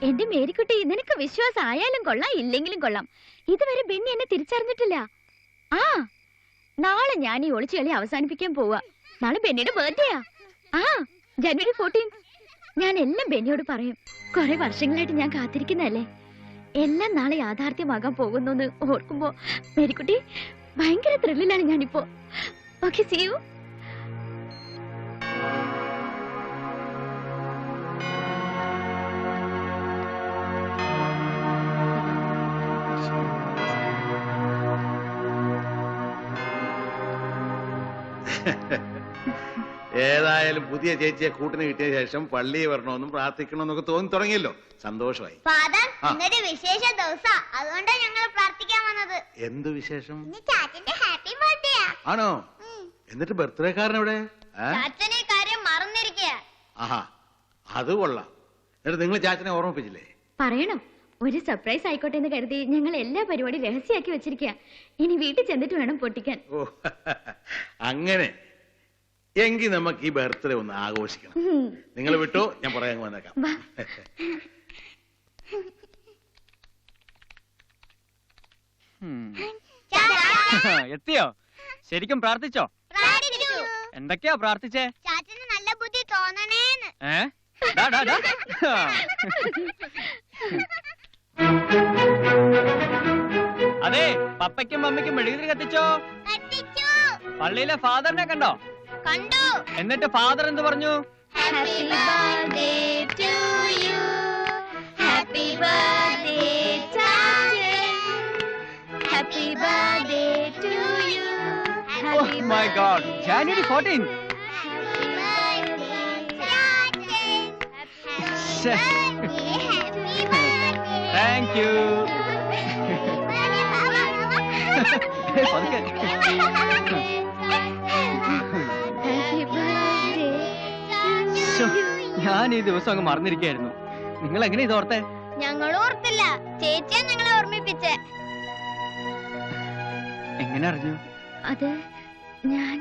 എന്റെ മേരിക്കുട്ടി, നിനക്ക് വിശ്വാസം ആയാലും കൊള്ളാം ഇല്ലെങ്കിലും കൊള്ളാം, ഇതുവരെ ബെന്നി എന്നെ തിരിച്ചറിഞ്ഞിട്ടില്ല. ആ, നാളെ ഞാൻ ഈ ഒളിച്ചുകളി അവസാനിപ്പിക്കാൻ പോവാ. നാളെ ബെന്നിയുടെ ബർത്ത്ഡേയാ. ആ, ജനുവരി 14. ഞാൻ എല്ലാം ബെന്നിയോട് പറയും. കുറെ വർഷങ്ങളായിട്ട് ഞാൻ കാത്തിരിക്കുന്നല്ലേ. എല്ലാം നാളെ യാഥാർത്ഥ്യമാകാൻ പോകുന്നു ഓർക്കുമ്പോ മേരിക്കുട്ടി ഭയങ്കര ത്രില്ലിലാണ് ഞാനിപ്പോ. Okay, see you. ഏതായാലും പുതിയ ചേച്ചിയെ കൂട്ടിന് കിട്ടിയ ശേഷം പള്ളിയിൽ വരണമെന്നും പ്രാർത്ഥിക്കണമെന്നൊക്കെ തോന്നി തുടങ്ങിയല്ലോ. സന്തോഷമായി. വിശേഷ ദിവസാ, അതുകൊണ്ടാണ് ഞങ്ങൾ പ്രാർത്ഥിക്കാൻ വന്നത്. എന്ത് വിശേഷം? ഹാപ്പി ബർത്ത്ഡേ ആണോ? എന്നിട്ട് ബർത്ത്ഡേക്കാരൻ എവിടെ? ചാച്ചനെ കാര്യം മറന്നിരിക്കുക. ആഹാ, അത് കൊള്ളാം. എന്നിട്ട് നിങ്ങൾ ചാച്ചനെ ഓർമ്മിപ്പിച്ചില്ലേ? പറയണം. ഒരു സർപ്രൈസ് ആയിക്കോട്ടെ എന്ന് കരുതി ഞങ്ങൾ എല്ലാ പരിപാടി രഹസ്യമാക്കി വെച്ചിരിക്കുക. ഇനി വീട്ടിൽ ചെന്നിട്ട് വേണം പൊട്ടിക്കാൻ. ഓ, അങ്ങനെ എങ്കിൽ നമുക്ക് ഈ ബർത്ത്ഡേ ഒന്ന് ആഘോഷിക്കണം. നിങ്ങൾ വിട്ടോ, ഞാൻ പറയാൻ വന്നേക്കാം. എത്തിയോ? ശരിക്കും പ്രാർത്ഥിച്ചോ? എന്തൊക്കെയാ പ്രാർത്ഥിച്ചേ? ചാച്ചന് നല്ല ബുദ്ധി തോന്നണേന്ന്. അതെ, പപ്പയ്ക്കും മമ്മിക്കും മെഴുകുതിരി കത്തിച്ചോ? കത്തിച്ചു. പള്ളിയിലെ ഫാദറിനെ കണ്ടോ? കണ്ടു. എന്നിട്ട് ഫാദർ എന്ത് പറഞ്ഞു? Happy birthday to you, happy birthday ചാച്ചൻ, happy birthday to you. Oh my God, January 14. Thank you. ഞാൻ ഈ ദിവസം അങ്ങ് മറന്നിരിക്കായിരുന്നു. നിങ്ങൾ എങ്ങനെ ഇത് ഓർത്തേ? ഞങ്ങൾ ഓർത്തില്ല, ചേച്ചിയാ ഞങ്ങളെ ഓർമ്മിപ്പിച്ചേ. എങ്ങനെ അറിഞ്ഞു? അത് ഞാൻ